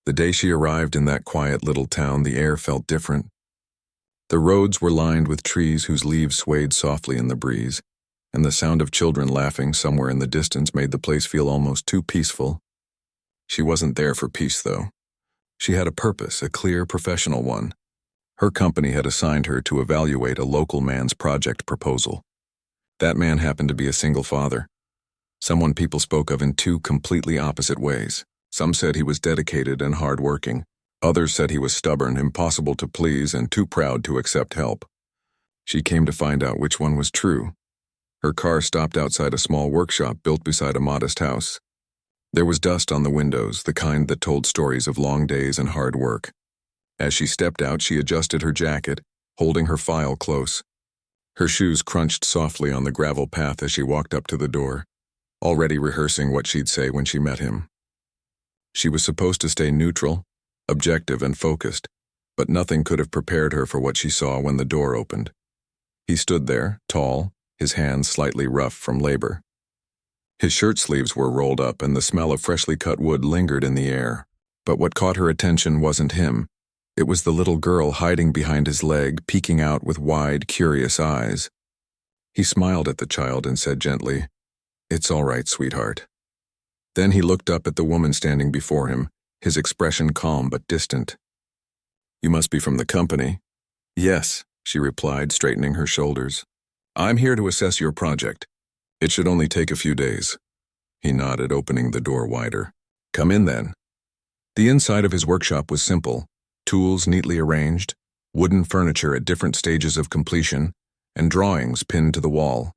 The day she arrived in that quiet little town, the air felt different. The roads were lined with trees whose leaves swayed softly in the breeze, and the sound of children laughing somewhere in the distance made the place feel almost too peaceful. She wasn't there for peace, though. She had a purpose, a clear, professional one. Her company had assigned her to evaluate a local man's project proposal. That man happened to be a single father, someone people spoke of in two completely opposite ways. Some said he was dedicated and hard-working. Others said he was stubborn, impossible to please, and too proud to accept help. She came to find out which one was true. Her car stopped outside a small workshop built beside a modest house. There was dust on the windows, the kind that told stories of long days and hard work. As she stepped out, she adjusted her jacket, holding her file close. Her shoes crunched softly on the gravel path as she walked up to the door, already rehearsing what she'd say when she met him. She was supposed to stay neutral, objective and focused, but nothing could have prepared her for what she saw when the door opened. He stood there, tall, his hands slightly rough from labor. His shirt sleeves were rolled up and the smell of freshly cut wood lingered in the air. But what caught her attention wasn't him. It was the little girl hiding behind his leg, peeking out with wide, curious eyes. He smiled at the child and said gently, "It's all right, sweetheart." Then he looked up at the woman standing before him, his expression calm but distant. "You must be from the company." "Yes," she replied, straightening her shoulders. "I'm here to assess your project. It should only take a few days." He nodded, opening the door wider. "Come in, then." The inside of his workshop was simple, tools neatly arranged, wooden furniture at different stages of completion, and drawings pinned to the wall.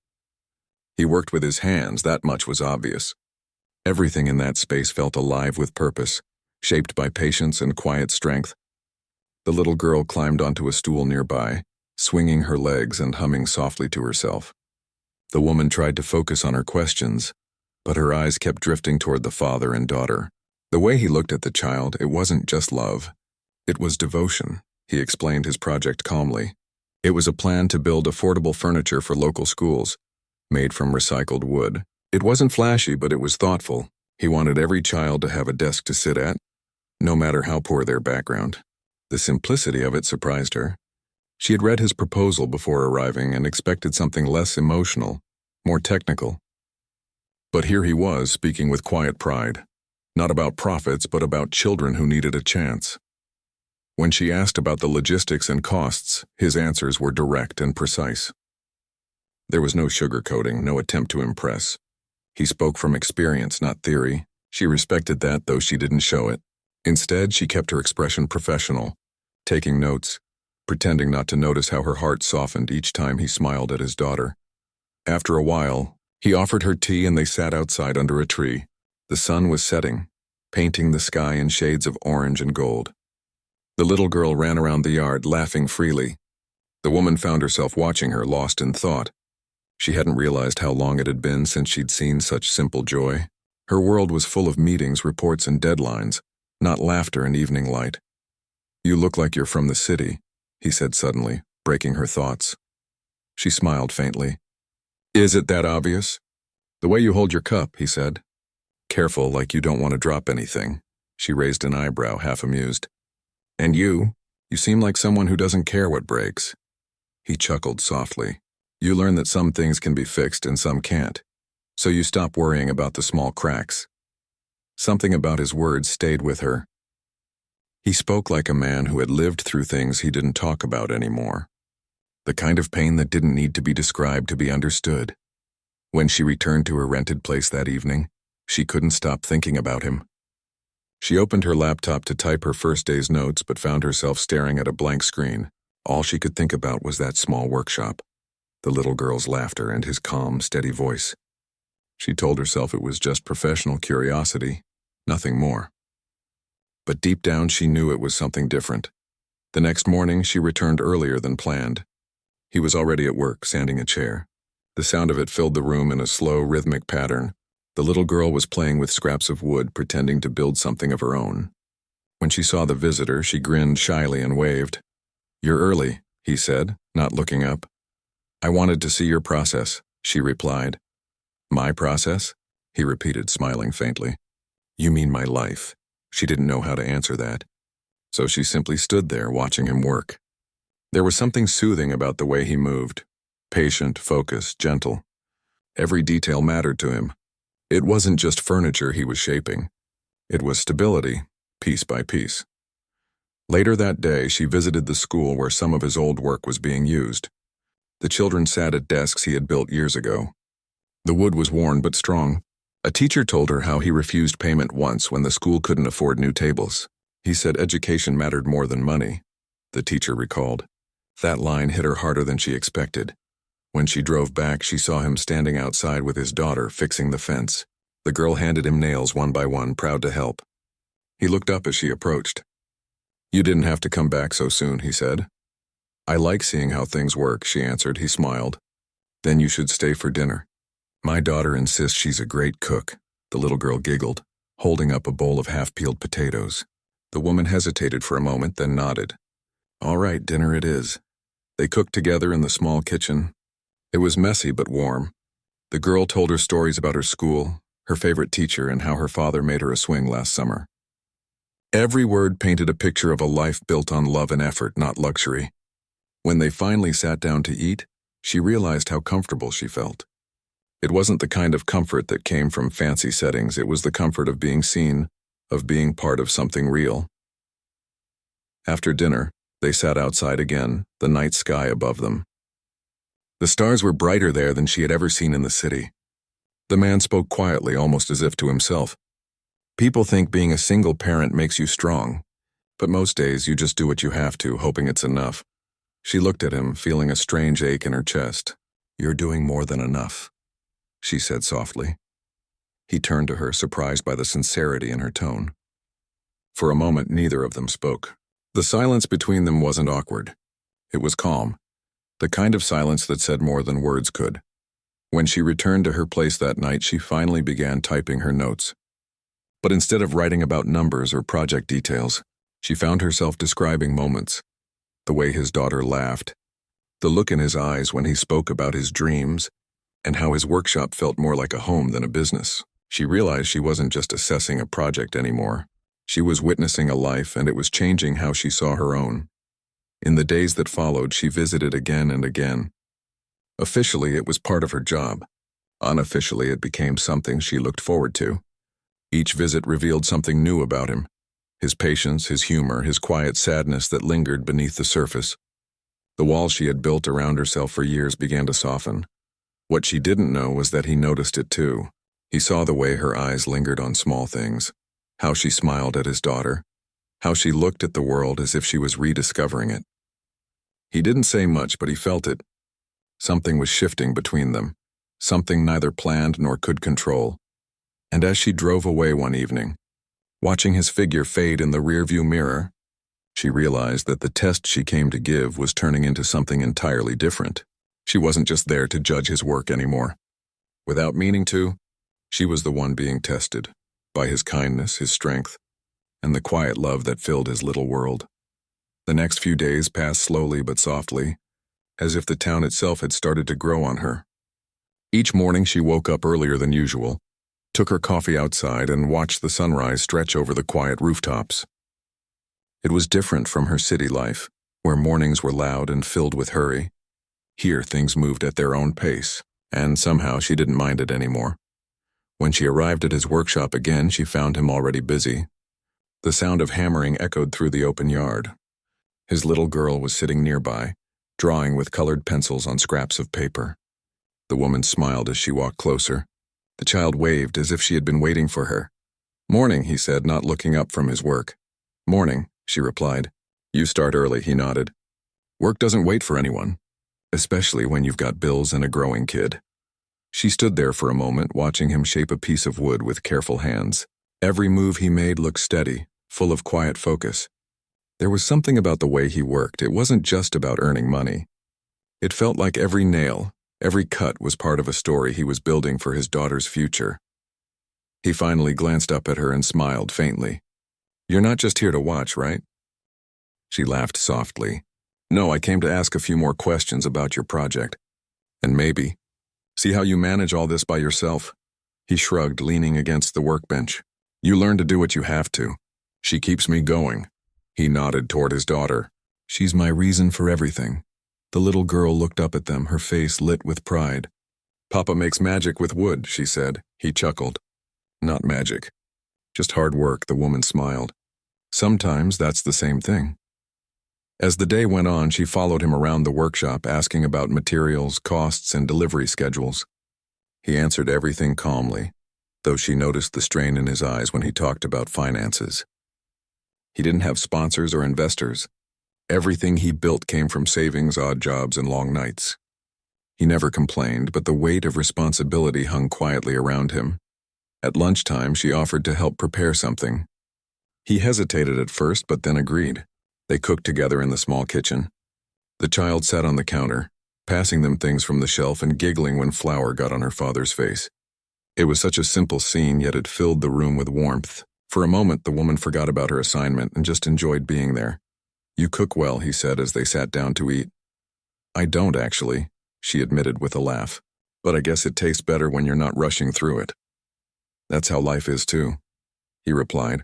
He worked with his hands, that much was obvious. Everything in that space felt alive with purpose, shaped by patience and quiet strength. The little girl climbed onto a stool nearby, swinging her legs and humming softly to herself. The woman tried to focus on her questions, but her eyes kept drifting toward the father and daughter. The way he looked at the child, it wasn't just love. It was devotion. He explained his project calmly. It was a plan to build affordable furniture for local schools, made from recycled wood. It wasn't flashy, but it was thoughtful. He wanted every child to have a desk to sit at, no matter how poor their background. The simplicity of it surprised her. She had read his proposal before arriving and expected something less emotional, more technical. But here he was, speaking with quiet pride, not about profits, but about children who needed a chance. When she asked about the logistics and costs, his answers were direct and precise. There was no sugarcoating, no attempt to impress. He spoke from experience, not theory. She respected that, though she didn't show it. Instead, she kept her expression professional, taking notes, pretending not to notice how her heart softened each time he smiled at his daughter. After a while, he offered her tea and they sat outside under a tree. The sun was setting, painting the sky in shades of orange and gold. The little girl ran around the yard, laughing freely. The woman found herself watching her, lost in thought. She hadn't realized how long it had been since she'd seen such simple joy. Her world was full of meetings, reports, and deadlines, not laughter and evening light. "You look like you're from the city," he said suddenly, breaking her thoughts. She smiled faintly. "Is it that obvious?" "The way you hold your cup," he said. "Careful, like you don't want to drop anything." She raised an eyebrow, half amused. "And you seem like someone who doesn't care what breaks." He chuckled softly. "You learn that some things can be fixed and some can't, so you stop worrying about the small cracks." Something about his words stayed with her. He spoke like a man who had lived through things he didn't talk about anymore. The kind of pain that didn't need to be described to be understood. When she returned to her rented place that evening, she couldn't stop thinking about him. She opened her laptop to type her first day's notes but found herself staring at a blank screen. All she could think about was that small workshop, the little girl's laughter and his calm, steady voice. She told herself it was just professional curiosity, nothing more. But deep down she knew it was something different. The next morning she returned earlier than planned. He was already at work, sanding a chair. The sound of it filled the room in a slow, rhythmic pattern. The little girl was playing with scraps of wood, pretending to build something of her own. When she saw the visitor, she grinned shyly and waved. "You're early," he said, not looking up. "I wanted to see your process," she replied. "My process?" he repeated, smiling faintly. "You mean my life." She didn't know how to answer that, so she simply stood there watching him work. There was something soothing about the way he moved. Patient, focused, gentle. Every detail mattered to him. It wasn't just furniture he was shaping. It was stability, piece by piece. Later that day, she visited the school where some of his old work was being used. The children sat at desks he had built years ago. The wood was worn but strong. A teacher told her how he refused payment once when the school couldn't afford new tables. He said education mattered more than money, the teacher recalled. That line hit her harder than she expected. When she drove back, she saw him standing outside with his daughter, fixing the fence. The girl handed him nails one by one, proud to help. He looked up as she approached. "You didn't have to come back so soon," he said. "I like seeing how things work," she answered. He smiled. "Then you should stay for dinner. My daughter insists she's a great cook," the little girl giggled, holding up a bowl of half-peeled potatoes. The woman hesitated for a moment, then nodded. "All right, dinner it is." They cooked together in the small kitchen. It was messy but warm. The girl told her stories about her school, her favorite teacher, and how her father made her a swing last summer. Every word painted a picture of a life built on love and effort, not luxury. When they finally sat down to eat, she realized how comfortable she felt. It wasn't the kind of comfort that came from fancy settings. It was the comfort of being seen, of being part of something real. After dinner, they sat outside again, the night sky above them. The stars were brighter there than she had ever seen in the city. The man spoke quietly, almost as if to himself. "People think being a single parent makes you strong, but most days you just do what you have to, hoping it's enough." She looked at him, feeling a strange ache in her chest. "You're doing more than enough," she said softly. He turned to her, surprised by the sincerity in her tone. For a moment, neither of them spoke. The silence between them wasn't awkward. It was calm, the kind of silence that said more than words could. When she returned to her place that night, she finally began typing her notes. But instead of writing about numbers or project details, she found herself describing moments. The way his daughter laughed, the look in his eyes when he spoke about his dreams, and how his workshop felt more like a home than a business. She realized she wasn't just assessing a project anymore. She was witnessing a life, and it was changing how she saw her own. In the days that followed, she visited again and again. Officially, it was part of her job. Unofficially, it became something she looked forward to. Each visit revealed something new about him. His patience, his humor, his quiet sadness that lingered beneath the surface. The walls she had built around herself for years began to soften. What she didn't know was that he noticed it too. He saw the way her eyes lingered on small things, how she smiled at his daughter, how she looked at the world as if she was rediscovering it. He didn't say much, but he felt it. Something was shifting between them, something neither planned nor could control. And as she drove away one evening, watching his figure fade in the rearview mirror, she realized that the test she came to give was turning into something entirely different. She wasn't just there to judge his work anymore. Without meaning to, she was the one being tested by his kindness, his strength, and the quiet love that filled his little world. The next few days passed slowly but softly, as if the town itself had started to grow on her. Each morning she woke up earlier than usual, took her coffee outside, and watched the sunrise stretch over the quiet rooftops. It was different from her city life, where mornings were loud and filled with hurry. Here things moved at their own pace, and somehow she didn't mind it anymore. When she arrived at his workshop again, she found him already busy. The sound of hammering echoed through the open yard. His little girl was sitting nearby, drawing with colored pencils on scraps of paper. The woman smiled as she walked closer. The child waved as if she had been waiting for her. "Morning," he said, not looking up from his work. "Morning," she replied. "You start early," he nodded. "Work doesn't wait for anyone, especially when you've got bills and a growing kid." She stood there for a moment, watching him shape a piece of wood with careful hands. Every move he made looked steady, full of quiet focus. There was something about the way he worked. It wasn't just about earning money. It felt like every nail, every cut was part of a story he was building for his daughter's future. He finally glanced up at her and smiled faintly. "You're not just here to watch, right?" She laughed softly. "No, I came to ask a few more questions about your project. And maybe see how you manage all this by yourself." He shrugged, leaning against the workbench. "You learn to do what you have to. She keeps me going. He nodded toward his daughter. She's my reason for everything. The little girl looked up at them, her face lit with pride. Papa makes magic with wood, she said. He chuckled. Not magic. Just hard work, the woman smiled. Sometimes that's the same thing. As the day went on, she followed him around the workshop, asking about materials, costs, and delivery schedules. He answered everything calmly, though she noticed the strain in his eyes when he talked about finances. He didn't have sponsors or investors. Everything he built came from savings, odd jobs, and long nights. He never complained, but the weight of responsibility hung quietly around him. At lunchtime, she offered to help prepare something. He hesitated at first, but then agreed. They cooked together in the small kitchen. The child sat on the counter, passing them things from the shelf and giggling when flour got on her father's face. It was such a simple scene, yet it filled the room with warmth. For a moment, the woman forgot about her assignment and just enjoyed being there. You cook well, he said as they sat down to eat. I don't, actually, she admitted with a laugh. But I guess it tastes better when you're not rushing through it. That's how life is too, he replied.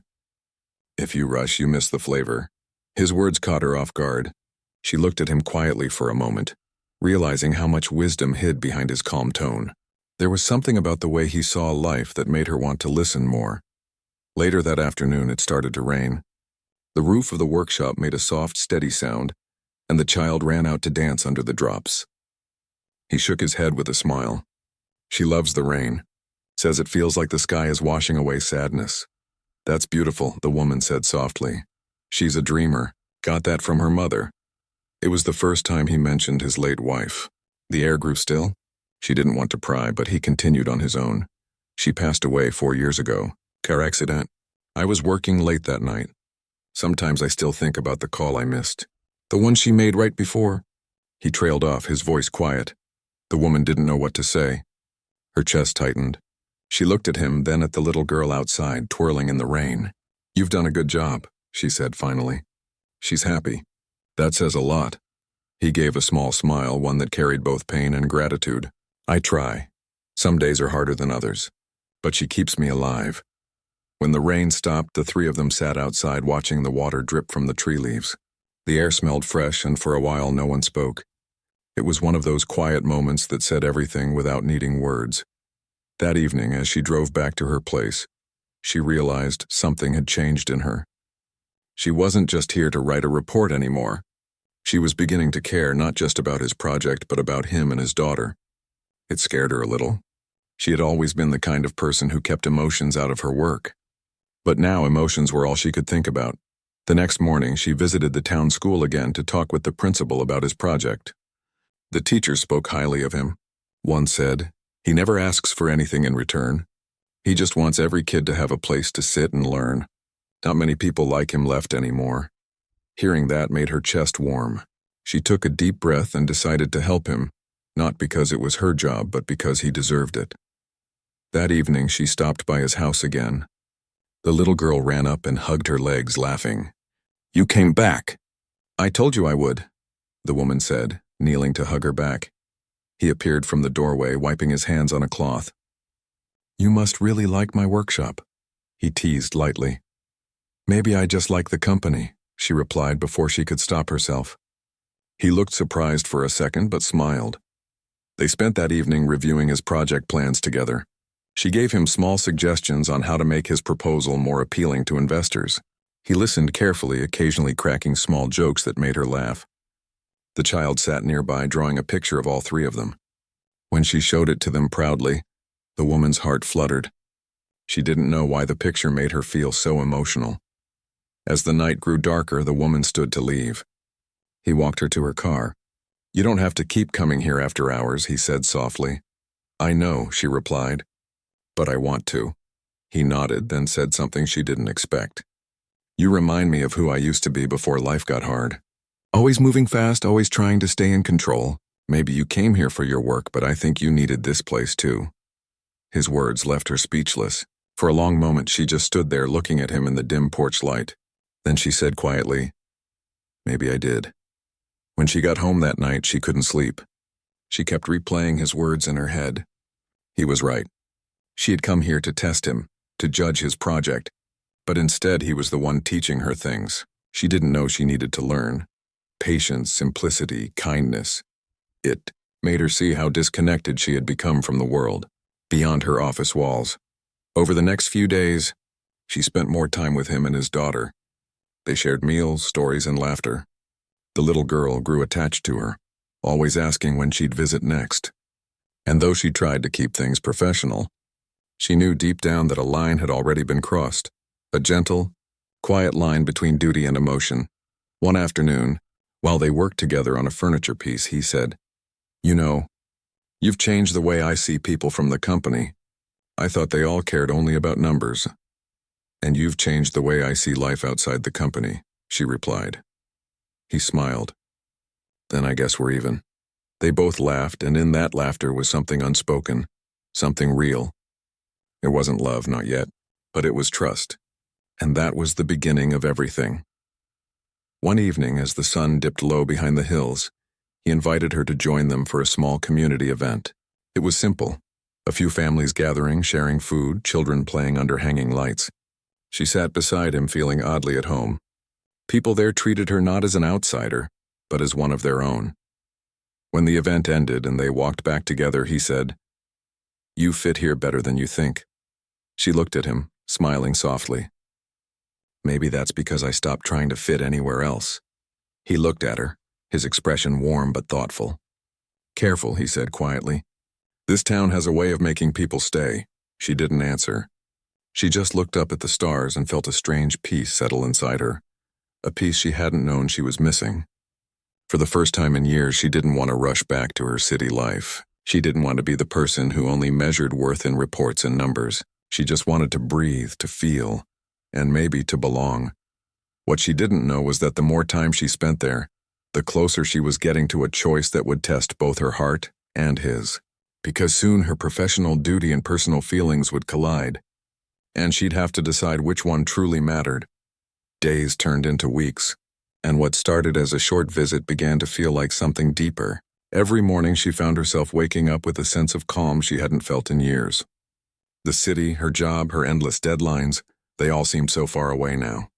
If you rush, you miss the flavor. His words caught her off guard. She looked at him quietly for a moment, realizing how much wisdom hid behind his calm tone. There was something about the way he saw life that made her want to listen more. Later that afternoon, it started to rain. The roof of the workshop made a soft, steady sound, and the child ran out to dance under the drops. He shook his head with a smile. She loves the rain. Says it feels like the sky is washing away sadness. That's beautiful, the woman said softly. She's a dreamer. Got that from her mother. It was the first time he mentioned his late wife. The air grew still. She didn't want to pry, but he continued on his own. She passed away 4 years ago. Car accident. I was working late that night. Sometimes I still think about the call I missed. The one she made right before. He trailed off, his voice quiet. The woman didn't know what to say. Her chest tightened. She looked at him, then at the little girl outside, twirling in the rain. You've done a good job, she said finally. She's happy. That says a lot. He gave a small smile, one that carried both pain and gratitude. I try. Some days are harder than others. But she keeps me alive. When the rain stopped, the three of them sat outside watching the water drip from the tree leaves. The air smelled fresh, and for a while no one spoke. It was one of those quiet moments that said everything without needing words. That evening, as she drove back to her place, she realized something had changed in her. She wasn't just here to write a report anymore. She was beginning to care not just about his project, but about him and his daughter. It scared her a little. She had always been the kind of person who kept emotions out of her work. But now emotions were all she could think about. The next morning, she visited the town school again to talk with the principal about his project. The teachers spoke highly of him. One said, he never asks for anything in return. He just wants every kid to have a place to sit and learn. Not many people like him left anymore. Hearing that made her chest warm. She took a deep breath and decided to help him, not because it was her job, but because he deserved it. That evening, she stopped by his house again. The little girl ran up and hugged her legs, laughing. You came back. I told you I would, the woman said, kneeling to hug her back. He appeared from the doorway, wiping his hands on a cloth. You must really like my workshop, he teased lightly. Maybe I just like the company, she replied before she could stop herself. He looked surprised for a second, but smiled. They spent that evening reviewing his project plans together. She gave him small suggestions on how to make his proposal more appealing to investors. He listened carefully, occasionally cracking small jokes that made her laugh. The child sat nearby, drawing a picture of all three of them. When she showed it to them proudly, the woman's heart fluttered. She didn't know why the picture made her feel so emotional. As the night grew darker, the woman stood to leave. He walked her to her car. You don't have to keep coming here after hours, he said softly. I know, she replied. But I want to. He nodded, then said something she didn't expect. You remind me of who I used to be before life got hard. Always moving fast, always trying to stay in control. Maybe you came here for your work, but I think you needed this place too. His words left her speechless. For a long moment, she just stood there looking at him in the dim porch light. Then she said quietly, Maybe I did. When she got home that night, she couldn't sleep. She kept replaying his words in her head. He was right. She had come here to test him, to judge his project, But instead he was the one teaching her things she didn't know she needed to learn. Patience, simplicity, kindness. It made her see how disconnected she had become from the world, beyond her office walls. Over the next few days, she spent more time with him and his daughter. They shared meals, stories, and laughter. The little girl grew attached to her, always asking when she'd visit next. And though she tried to keep things professional, she knew deep down that a line had already been crossed, a gentle, quiet line between duty and emotion. One afternoon, while they worked together on a furniture piece, he said, "You know, you've changed the way I see people from the company. I thought they all cared only about numbers. And you've changed the way I see life outside the company," she replied. He smiled. "Then I guess we're even." They both laughed, and in that laughter was something unspoken, something real. It wasn't love, not yet, but it was trust. And that was the beginning of everything. One evening, as the sun dipped low behind the hills, he invited her to join them for a small community event. It was simple. A few families gathering, sharing food, children playing under hanging lights. She sat beside him, feeling oddly at home. People there treated her not as an outsider, but as one of their own. When the event ended and they walked back together, he said, "You fit here better than you think." She looked at him, smiling softly. "Maybe that's because I stopped trying to fit anywhere else." He looked at her, his expression warm but thoughtful. "Careful," he said quietly. "This town has a way of making people stay." She didn't answer. She just looked up at the stars and felt a strange peace settle inside her, a peace she hadn't known she was missing. For the first time in years, she didn't want to rush back to her city life. She didn't want to be the person who only measured worth in reports and numbers. She just wanted to breathe, to feel, and maybe to belong. What she didn't know was that the more time she spent there, the closer she was getting to a choice that would test both her heart and his. Because soon her professional duty and personal feelings would collide, and she'd have to decide which one truly mattered. Days turned into weeks, and what started as a short visit began to feel like something deeper. Every morning she found herself waking up with a sense of calm she hadn't felt in years. The city, her job, her endless deadlines, they all seemed so far away now.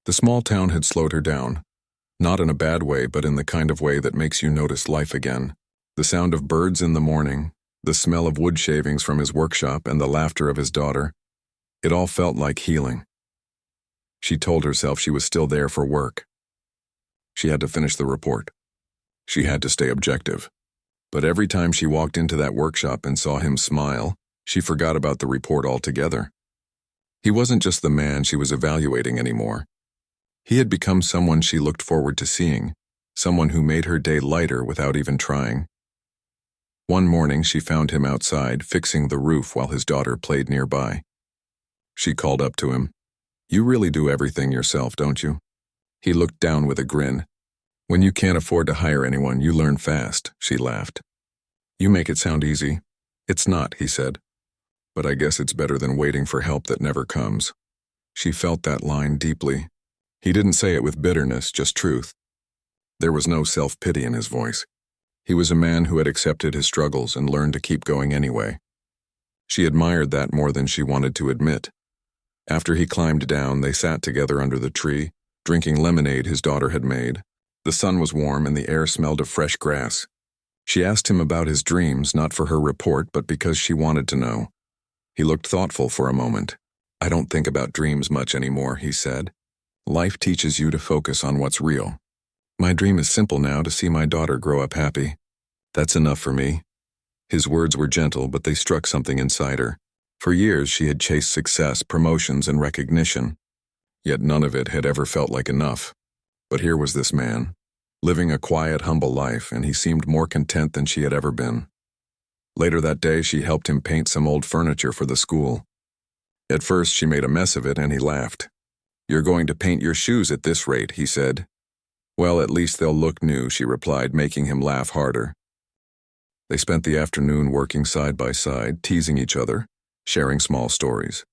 The small town had slowed her down, not in a bad way, but in the kind of way that makes you notice life again. The sound of birds in the morning, the smell of wood shavings from his workshop, and the laughter of his daughter, it all felt like healing. She told herself she was still there for work. She had to finish the report. She had to stay objective. But every time she walked into that workshop and saw him smile, she forgot about the report altogether. He wasn't just the man she was evaluating anymore. He had become someone she looked forward to seeing, someone who made her day lighter without even trying. One morning she found him outside, fixing the roof while his daughter played nearby. She called up to him. "You really do everything yourself, don't you?" He looked down with a grin. "When you can't afford to hire anyone, you learn fast," she laughed. "You make it sound easy." "It's not," he said. "But I guess it's better than waiting for help that never comes." She felt that line deeply. He didn't say it with bitterness, just truth. There was no self-pity in his voice. He was a man who had accepted his struggles and learned to keep going anyway. She admired that more than she wanted to admit. After he climbed down, they sat together under the tree, drinking lemonade his daughter had made. The sun was warm and the air smelled of fresh grass. She asked him about his dreams, not for her report, but because she wanted to know. He looked thoughtful for a moment. "I don't think about dreams much anymore," he said. "Life teaches you to focus on what's real. My dream is simple now, to see my daughter grow up happy. That's enough for me." His words were gentle, but they struck something inside her. For years she had chased success, promotions, and recognition, yet none of it had ever felt like enough. But here was this man, living a quiet, humble life, and he seemed more content than she had ever been. Later that day, she helped him paint some old furniture for the school. At first, she made a mess of it, and he laughed. "You're going to paint your shoes at this rate," he said. "Well, at least they'll look new," she replied, making him laugh harder. They spent the afternoon working side by side, teasing each other, sharing small stories.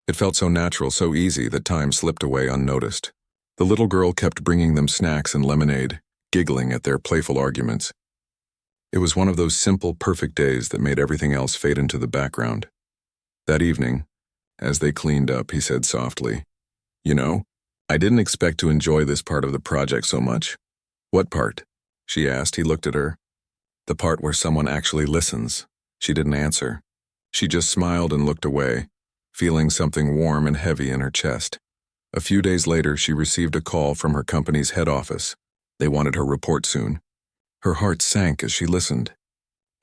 It felt so natural, so easy, that time slipped away unnoticed. The little girl kept bringing them snacks and lemonade, giggling at their playful arguments. It was one of those simple, perfect days that made everything else fade into the background. That evening, As they cleaned up, he said softly, "You know, I didn't expect to enjoy this part of the project so much." "What part?" she asked. He looked at her. "The part where someone actually listens." She didn't answer. She just smiled and looked away, feeling something warm and heavy in her chest. A few days later, she received a call from her company's head office. They wanted her report soon. Her heart sank as she listened.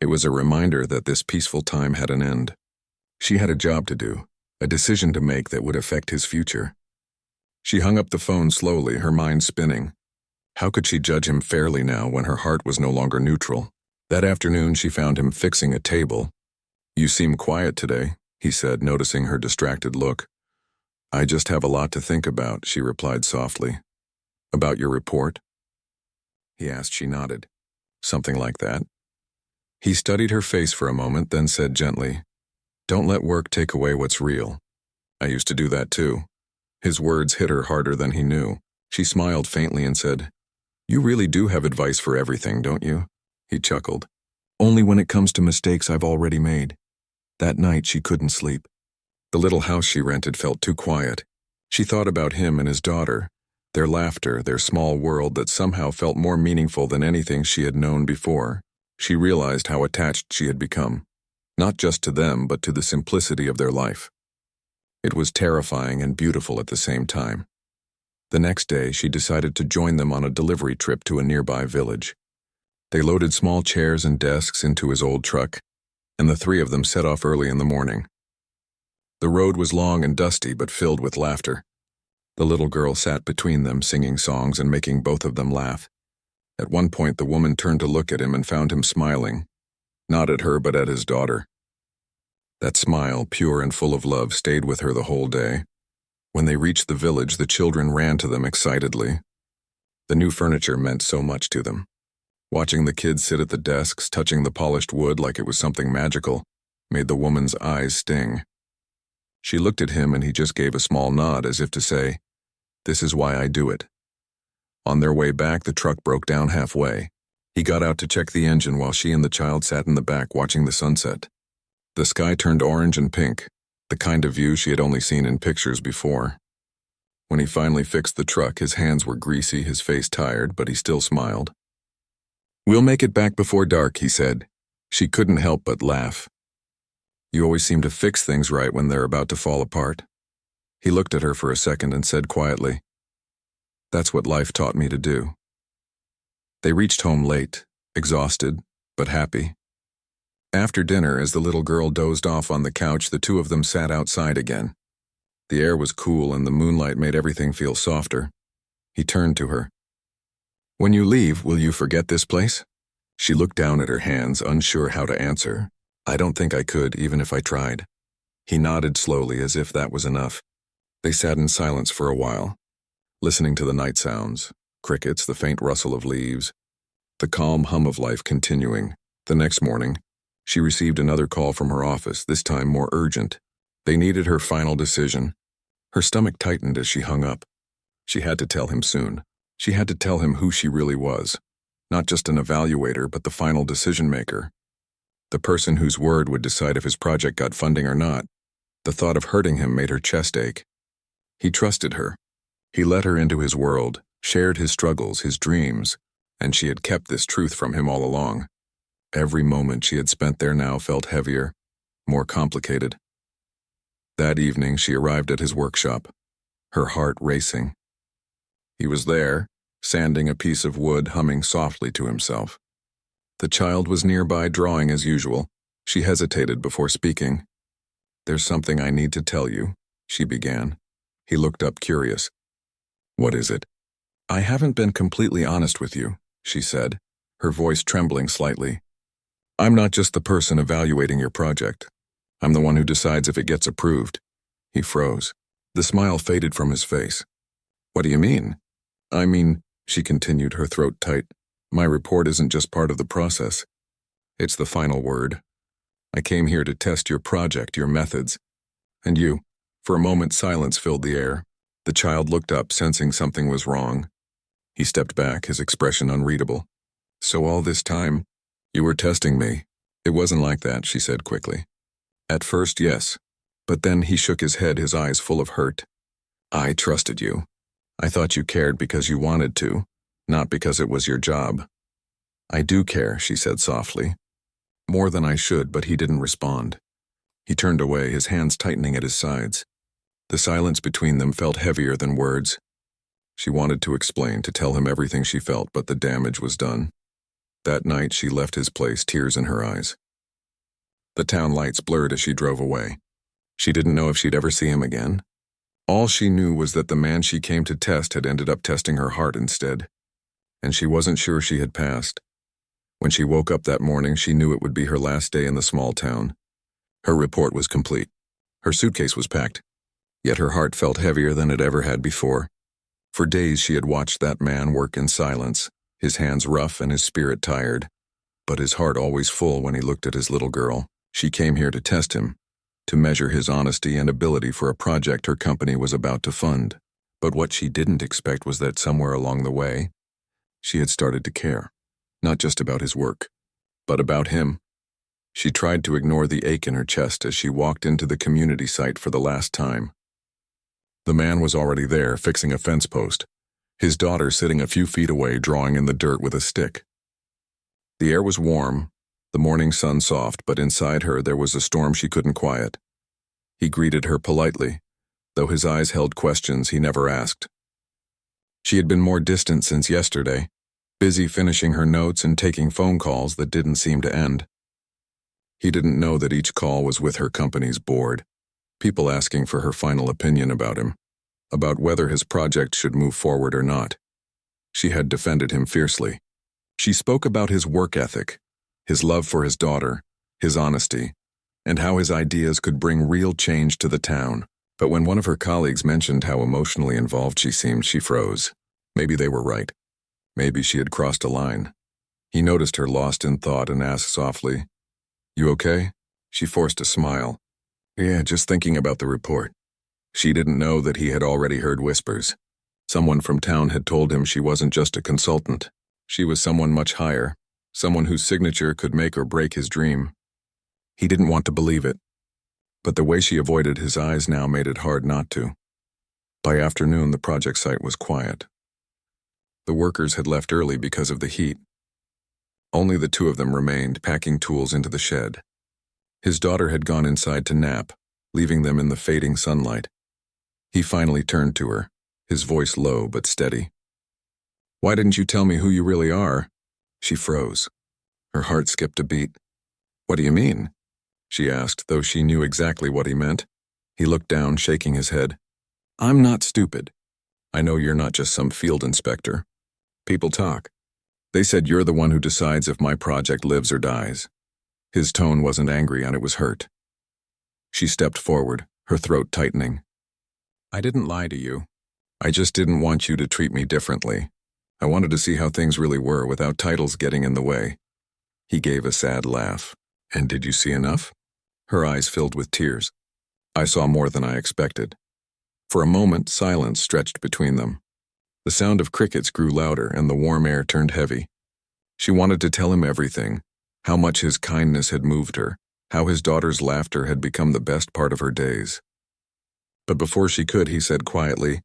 It was a reminder that this peaceful time had an end. She had a job to do, a decision to make that would affect his future. She hung up the phone slowly, her mind spinning. How could she judge him fairly now when her heart was no longer neutral? That afternoon, she found him fixing a table. "You seem quiet today," he said, noticing her distracted look. "I just have a lot to think about," she replied softly. "About your report?" he asked. She nodded. "Something like that." He studied her face for a moment, then said gently, "Don't let work take away what's real. I used to do that too." His words hit her harder than he knew. She smiled faintly and said, "You really do have advice for everything, don't you?" He chuckled. "Only when it comes to mistakes I've already made." That night she couldn't sleep. The little house she rented felt too quiet. She thought about him and his daughter, their laughter, their small world that somehow felt more meaningful than anything she had known before. She realized how attached she had become, not just to them, but to the simplicity of their life. It was terrifying and beautiful at the same time. The next day, she decided to join them on a delivery trip to a nearby village. They loaded small chairs and desks into his old truck, and the three of them set off early in the morning. The road was long and dusty, but filled with laughter. The little girl sat between them, singing songs and making both of them laugh. At one point, the woman turned to look at him and found him smiling, not at her but at his daughter. That smile, pure and full of love, stayed with her the whole day. When they reached the village, the children ran to them excitedly. The new furniture meant so much to them. Watching the kids sit at the desks, touching the polished wood like it was something magical, made the woman's eyes sting. She looked at him and he just gave a small nod as if to say, "This is why I do it." On their way back, the truck broke down halfway. He got out to check the engine while she and the child sat in the back watching the sunset. The sky turned orange and pink, the kind of view she had only seen in pictures before. When he finally fixed the truck, his hands were greasy, his face tired, but he still smiled. "We'll make it back before dark," he said. She couldn't help but laugh. "You always seem to fix things right when they're about to fall apart." He looked at her for a second and said quietly, "That's what life taught me to do." They reached home late, exhausted, but happy. After dinner, as the little girl dozed off on the couch, the two of them sat outside again. The air was cool and the moonlight made everything feel softer. He turned to her. "When you leave, will you forget this place?" She looked down at her hands, unsure how to answer. "I don't think I could, even if I tried." He nodded slowly, as if that was enough. They sat in silence for a while, listening to the night sounds, crickets, the faint rustle of leaves, the calm hum of life continuing. The next morning, she received another call from her office, this time more urgent. They needed her final decision. Her stomach tightened as she hung up. She had to tell him soon. She had to tell him who she really was. Not just an evaluator, but the final decision-maker. The person whose word would decide if his project got funding or not. The thought of hurting him made her chest ache. He trusted her. He let her into his world, shared his struggles, his dreams, and she had kept this truth from him all along. Every moment she had spent there now felt heavier, more complicated. That evening she arrived at his workshop, her heart racing. He was there, sanding a piece of wood, humming softly to himself. The child was nearby, drawing as usual. She hesitated before speaking. "There's something I need to tell you," she began. He looked up, curious. "What is it?" "I haven't been completely honest with you," she said, her voice trembling slightly. "I'm not just the person evaluating your project. I'm the one who decides if it gets approved." He froze. The smile faded from his face. "What do you mean?" "I mean," she continued, her throat tight, "my report isn't just part of the process. It's the final word. I came here to test your project, your methods. And you." For a moment, silence filled the air. The child looked up, sensing something was wrong. He stepped back, his expression unreadable. "So all this time, you were testing me?" "It wasn't like that," she said quickly. "At first, yes. But then he shook his head, his eyes full of hurt. I trusted you. I thought you cared because you wanted to, not because it was your job. I do care, she said softly. More than I should, but he didn't respond. He turned away, his hands tightening at his sides. The silence between them felt heavier than words. She wanted to explain, to tell him everything she felt, but the damage was done. That night she left his place, tears in her eyes. The town lights blurred as she drove away. She didn't know if she'd ever see him again. All she knew was that the man she came to test had ended up testing her heart instead. And she wasn't sure she had passed. When she woke up that morning, she knew it would be her last day in the small town. Her report was complete. Her suitcase was packed. Yet her heart felt heavier than it ever had before. For days she had watched that man work in silence, his hands rough and his spirit tired, but his heart always full when he looked at his little girl. She came here to test him, to measure his honesty and ability for a project her company was about to fund. But what she didn't expect was that somewhere along the way, she had started to care, not just about his work, but about him. She tried to ignore the ache in her chest as she walked into the community site for the last time. The man was already there, fixing a fence post, his daughter sitting a few feet away, drawing in the dirt with a stick. The air was warm, the morning sun soft, but inside her there was a storm she couldn't quiet. He greeted her politely, though his eyes held questions he never asked. She had been more distant since yesterday, busy finishing her notes and taking phone calls that didn't seem to end. He didn't know that each call was with her company's board, people asking for her final opinion about him, about whether his project should move forward or not. She had defended him fiercely. She spoke about his work ethic, his love for his daughter, his honesty, and how his ideas could bring real change to the town. But when one of her colleagues mentioned how emotionally involved she seemed, she froze. Maybe they were right. Maybe she had crossed a line. He noticed her lost in thought and asked softly, "You okay?" She forced a smile. "Yeah, just thinking about the report." She didn't know that he had already heard whispers. Someone from town had told him she wasn't just a consultant. She was someone much higher, someone whose signature could make or break his dream. He didn't want to believe it, but the way she avoided his eyes now made it hard not to. By afternoon, the project site was quiet. The workers had left early because of the heat. Only the two of them remained, packing tools into the shed. His daughter had gone inside to nap, leaving them in the fading sunlight. He finally turned to her, his voice low but steady. "Why didn't you tell me who you really are?" She froze. Her heart skipped a beat. "What do you mean?" she asked, though she knew exactly what he meant. He looked down, shaking his head. "I'm not stupid. I know you're not just some field inspector. People talk. They said you're the one who decides if my project lives or dies." His tone wasn't angry, and it was hurt. She stepped forward, her throat tightening. "I didn't lie to you. I just didn't want you to treat me differently. I wanted to see how things really were without titles getting in the way." He gave a sad laugh. "And did you see enough?" Her eyes filled with tears. "I saw more than I expected." For a moment, silence stretched between them. The sound of crickets grew louder and the warm air turned heavy. She wanted to tell him everything, how much his kindness had moved her, how his daughter's laughter had become the best part of her days. But before she could, he said quietly,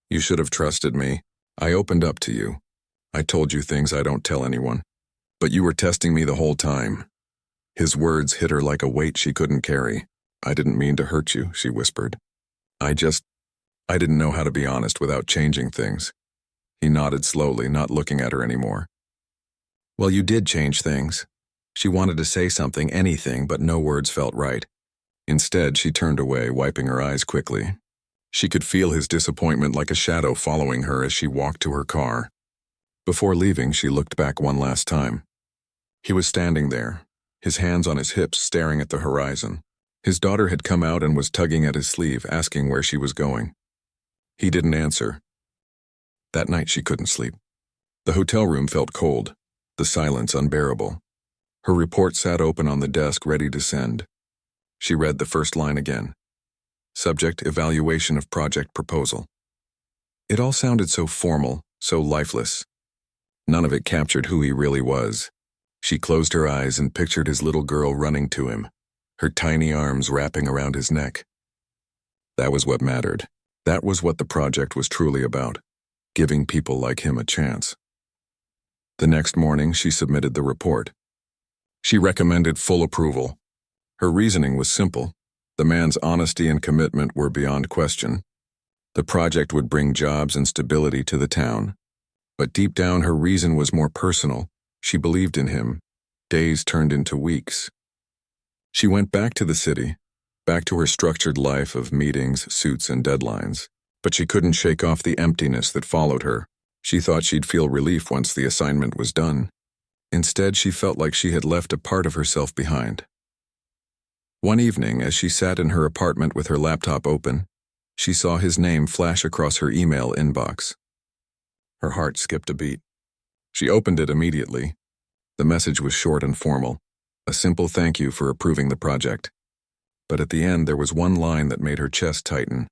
"You should have trusted me. I opened up to you. I told you things I don't tell anyone. But you were testing me the whole time." His words hit her like a weight she couldn't carry. "I didn't mean to hurt you," she whispered. I didn't know how to be honest without changing things." He nodded slowly, not looking at her anymore. "Well, you did change things." She wanted to say something, anything, but no words felt right. Instead, she turned away, wiping her eyes quickly. She could feel his disappointment like a shadow following her as she walked to her car. Before leaving, she looked back one last time. He was standing there, his hands on his hips, staring at the horizon. His daughter had come out and was tugging at his sleeve, asking where she was going. He didn't answer. That night she couldn't sleep. The hotel room felt cold, the silence unbearable. Her report sat open on the desk, ready to send. She read the first line again. Subject: evaluation of project proposal. It all sounded so formal, so lifeless. None of it captured who he really was. She closed her eyes and pictured his little girl running to him, her tiny arms wrapping around his neck. That was what mattered. That was what the project was truly about, giving people like him a chance. The next morning, she submitted the report. She recommended full approval. Her reasoning was simple. The man's honesty and commitment were beyond question. The project would bring jobs and stability to the town. But deep down, her reason was more personal. She believed in him. Days turned into weeks. She went back to the city, back to her structured life of meetings, suits, and deadlines. But she couldn't shake off the emptiness that followed her. She thought she'd feel relief once the assignment was done. Instead, she felt like she had left a part of herself behind. One evening, as she sat in her apartment with her laptop open, she saw his name flash across her email inbox. Her heart skipped a beat. She opened it immediately. The message was short and formal, a simple thank you for approving the project. But at the end, there was one line that made her chest tighten.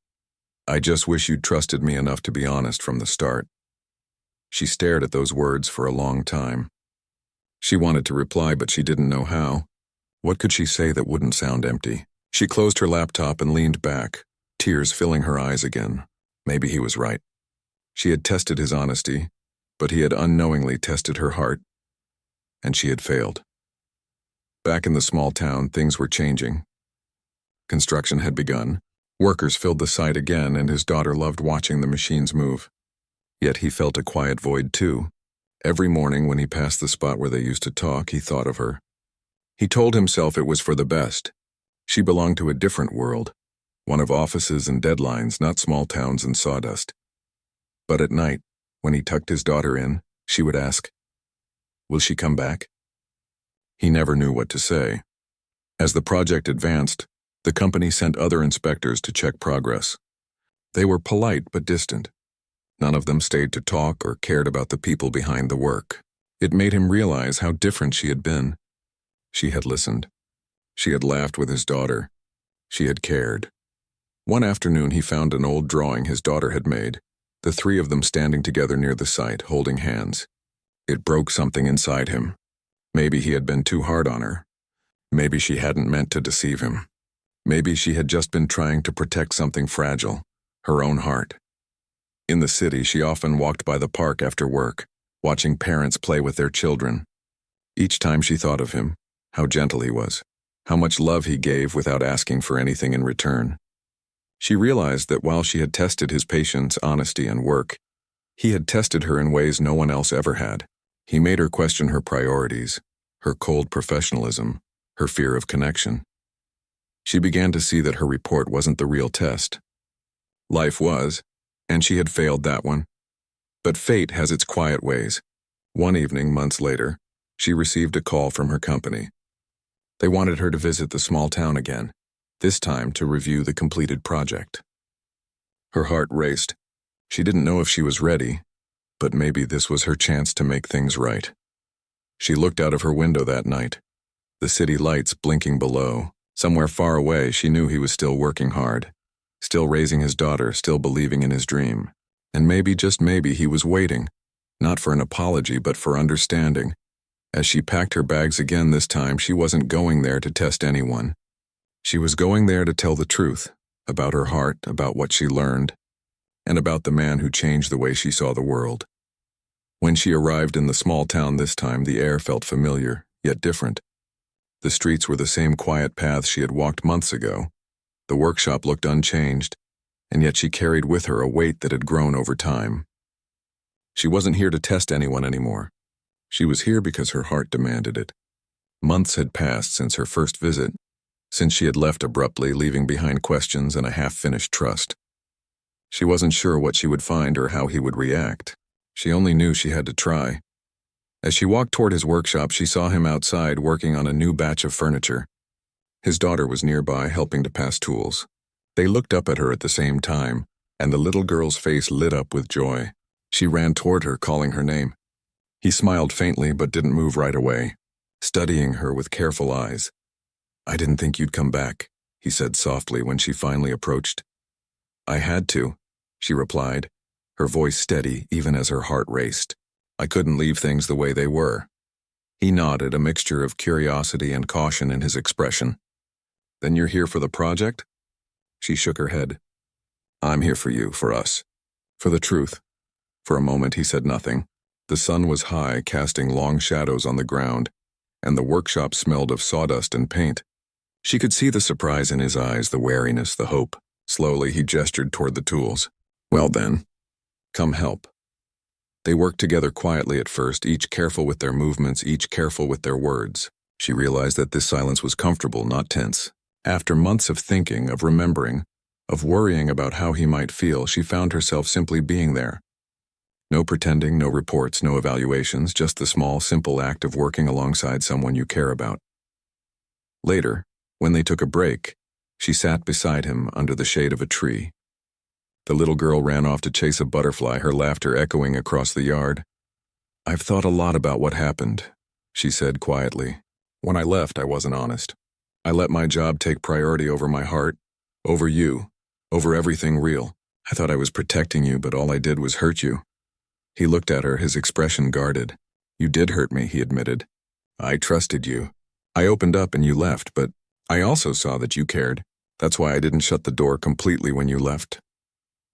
"I just wish you'd trusted me enough to be honest from the start." She stared at those words for a long time. She wanted to reply, but she didn't know how. What could she say that wouldn't sound empty? She closed her laptop and leaned back, tears filling her eyes again. Maybe he was right. She had tested his honesty, but he had unknowingly tested her heart, and she had failed. Back in the small town, things were changing. Construction had begun. Workers filled the site again, and his daughter loved watching the machines move. Yet he felt a quiet void too. Every morning when he passed the spot where they used to talk, he thought of her. He told himself it was for the best. She belonged to a different world, one of offices and deadlines, not small towns and sawdust. But at night, when he tucked his daughter in, she would ask, "Will she come back?" He never knew what to say. As the project advanced, the company sent other inspectors to check progress. They were polite but distant. None of them stayed to talk or cared about the people behind the work. It made him realize how different she had been. She had listened. She had laughed with his daughter. She had cared. One afternoon, he found an old drawing his daughter had made, the three of them standing together near the site, holding hands. It broke something inside him. Maybe he had been too hard on her. Maybe she hadn't meant to deceive him. Maybe she had just been trying to protect something fragile, her own heart. In the city, she often walked by the park after work, watching parents play with their children. Each time she thought of him, how gentle he was, how much love he gave without asking for anything in return. She realized that while she had tested his patience, honesty, and work, he had tested her in ways no one else ever had. He made her question her priorities, her cold professionalism, her fear of connection. She began to see that her report wasn't the real test. Life was, and she had failed that one. But fate has its quiet ways. One evening, months later, she received a call from her company. They wanted her to visit the small town again, this time to review the completed project. Her heart raced. She didn't know if she was ready, but maybe this was her chance to make things right. She looked out of her window that night, the city lights blinking below. Somewhere far away, she knew he was still working hard, still raising his daughter, still believing in his dream. And maybe, just maybe, he was waiting, not for an apology, but for understanding. As she packed her bags again this time, she wasn't going there to test anyone. She was going there to tell the truth, about her heart, about what she learned, and about the man who changed the way she saw the world. When she arrived in the small town this time, the air felt familiar, yet different. The streets were the same quiet paths she had walked months ago. The workshop looked unchanged, and yet she carried with her a weight that had grown over time. She wasn't here to test anyone anymore. She was here because her heart demanded it. Months had passed since her first visit, since she had left abruptly, leaving behind questions and a half-finished trust. She wasn't sure what she would find or how he would react. She only knew she had to try. As she walked toward his workshop, she saw him outside working on a new batch of furniture. His daughter was nearby, helping to pass tools. They looked up at her at the same time, and the little girl's face lit up with joy. She ran toward her, calling her name. He smiled faintly but didn't move right away, studying her with careful eyes. "I didn't think you'd come back," he said softly when she finally approached. "I had to," she replied, her voice steady even as her heart raced. "I couldn't leave things the way they were." He nodded, a mixture of curiosity and caution in his expression. Then you're here for the project? She shook her head. I'm here for you, for us. For the truth. For a moment he said nothing. The sun was high, casting long shadows on the ground, and the workshop smelled of sawdust and paint. She could see the surprise in his eyes, the wariness, the hope. Slowly he gestured toward the tools. Well then, come help. They worked together quietly at first, each careful with their movements, each careful with their words. She realized that this silence was comfortable, not tense. After months of thinking, of remembering, of worrying about how he might feel, she found herself simply being there. No pretending, no reports, no evaluations, just the small, simple act of working alongside someone you care about. Later, when they took a break, she sat beside him under the shade of a tree. The little girl ran off to chase a butterfly, her laughter echoing across the yard. I've thought a lot about what happened, she said quietly. When I left, I wasn't honest. I let my job take priority over my heart, over you, over everything real. I thought I was protecting you, but all I did was hurt you. He looked at her, his expression guarded. You did hurt me, he admitted. I trusted you. I opened up and you left, but I also saw that you cared. That's why I didn't shut the door completely when you left.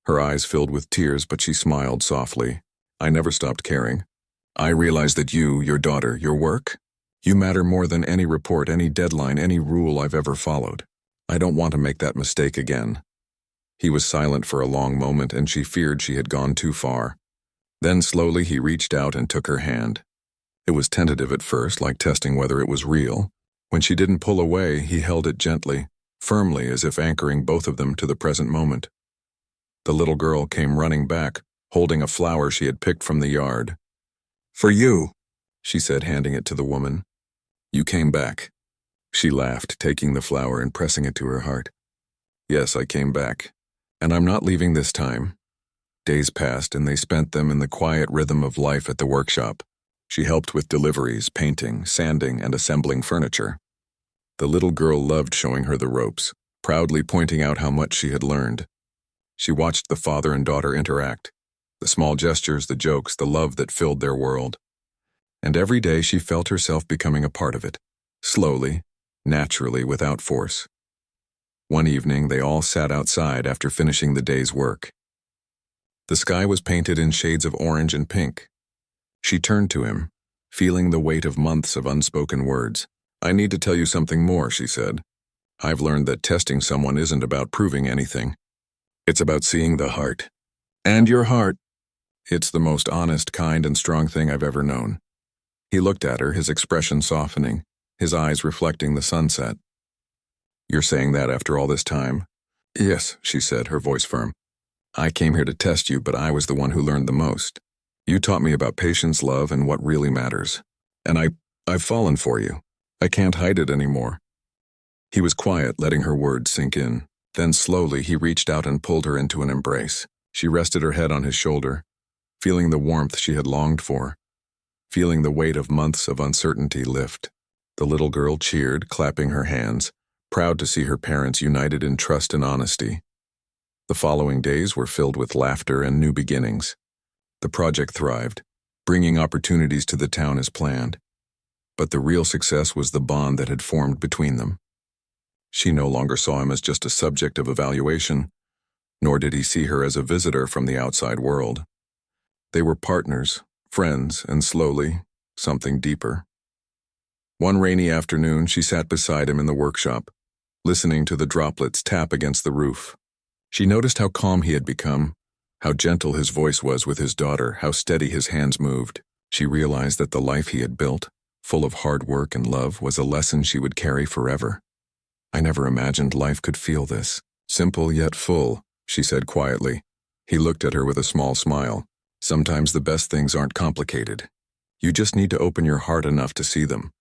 Her eyes filled with tears, but she smiled softly. I never stopped caring. I realized that you, your daughter, your work, you matter more than any report, any deadline, any rule I've ever followed. I don't want to make that mistake again. He was silent for a long moment, and she feared she had gone too far. Then slowly he reached out and took her hand. It was tentative at first, like testing whether it was real. When she didn't pull away, he held it gently, firmly, as if anchoring both of them to the present moment. The little girl came running back, holding a flower she had picked from the yard. For you, she said, handing it to the woman. You came back. She laughed, taking the flower and pressing it to her heart. Yes, I came back. And I'm not leaving this time. Days passed, and they spent them in the quiet rhythm of life at the workshop. She helped with deliveries, painting, sanding, and assembling furniture. The little girl loved showing her the ropes, proudly pointing out how much she had learned. She watched the father and daughter interact, the small gestures, the jokes, the love that filled their world. And every day she felt herself becoming a part of it, slowly, naturally, without force. One evening, they all sat outside after finishing the day's work. The sky was painted in shades of orange and pink. She turned to him, feeling the weight of months of unspoken words. I need to tell you something more, she said. I've learned that testing someone isn't about proving anything. It's about seeing the heart. And your heart. It's the most honest, kind, and strong thing I've ever known. He looked at her, his expression softening, his eyes reflecting the sunset. You're saying that after all this time? Yes, she said, her voice firm. I came here to test you, but I was the one who learned the most. You taught me about patience, love, and what really matters. And I've fallen for you. I can't hide it anymore. He was quiet, letting her words sink in. Then slowly he reached out and pulled her into an embrace. She rested her head on his shoulder, feeling the warmth she had longed for, feeling the weight of months of uncertainty lift. The little girl cheered, clapping her hands, proud to see her parents united in trust and honesty. The following days were filled with laughter and new beginnings. The project thrived, bringing opportunities to the town as planned. But the real success was the bond that had formed between them. She no longer saw him as just a subject of evaluation, nor did he see her as a visitor from the outside world. They were partners, friends, and slowly, something deeper. One rainy afternoon, she sat beside him in the workshop, listening to the droplets tap against the roof. She noticed how calm he had become, how gentle his voice was with his daughter, how steady his hands moved. She realized that the life he had built, full of hard work and love, was a lesson she would carry forever. I never imagined life could feel this. Simple yet full, she said quietly. He looked at her with a small smile. Sometimes the best things aren't complicated. You just need to open your heart enough to see them.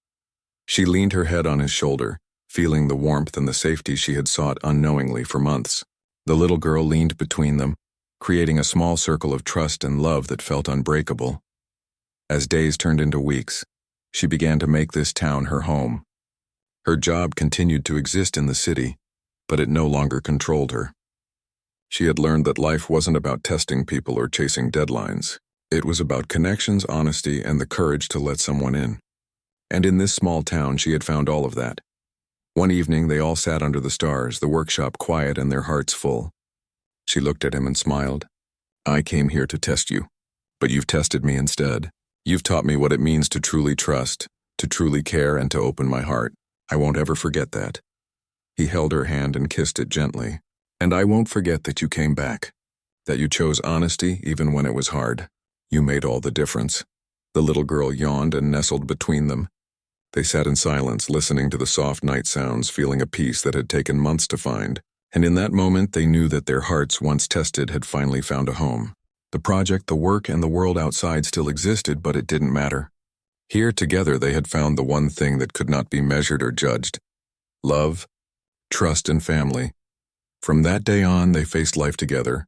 She leaned her head on his shoulder, feeling the warmth and the safety she had sought unknowingly for months. The little girl leaned between them, creating a small circle of trust and love that felt unbreakable. As days turned into weeks, she began to make this town her home. Her job continued to exist in the city, but it no longer controlled her. She had learned that life wasn't about testing people or chasing deadlines. It was about connections, honesty, and the courage to let someone in. And in this small town, she had found all of that. One evening, they all sat under the stars, the workshop quiet and their hearts full. She looked at him and smiled. I came here to test you, but you've tested me instead. You've taught me what it means to truly trust, to truly care, and to open my heart. I won't ever forget that. He held her hand and kissed it gently. And I won't forget that you came back, that you chose honesty even when it was hard. You made all the difference. The little girl yawned and nestled between them. They sat in silence, listening to the soft night sounds, feeling a peace that had taken months to find. And in that moment, they knew that their hearts, once tested, had finally found a home. The project, the work, and the world outside still existed, but it didn't matter. Here, together, they had found the one thing that could not be measured or judged: love, trust, and family. From that day on, they faced life together,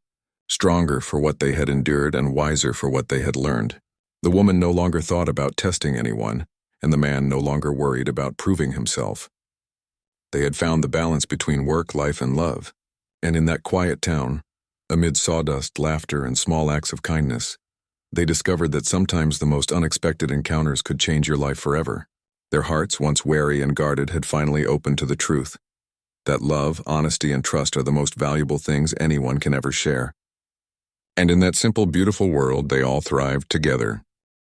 stronger for what they had endured and wiser for what they had learned. The woman no longer thought about testing anyone, and the man no longer worried about proving himself. They had found the balance between work, life, and love. And in that quiet town, amid sawdust, laughter, and small acts of kindness, they discovered that sometimes the most unexpected encounters could change your life forever. Their hearts, once wary and guarded, had finally opened to the truth: that love, honesty, and trust are the most valuable things anyone can ever share. And in that simple, beautiful world, they all thrived together,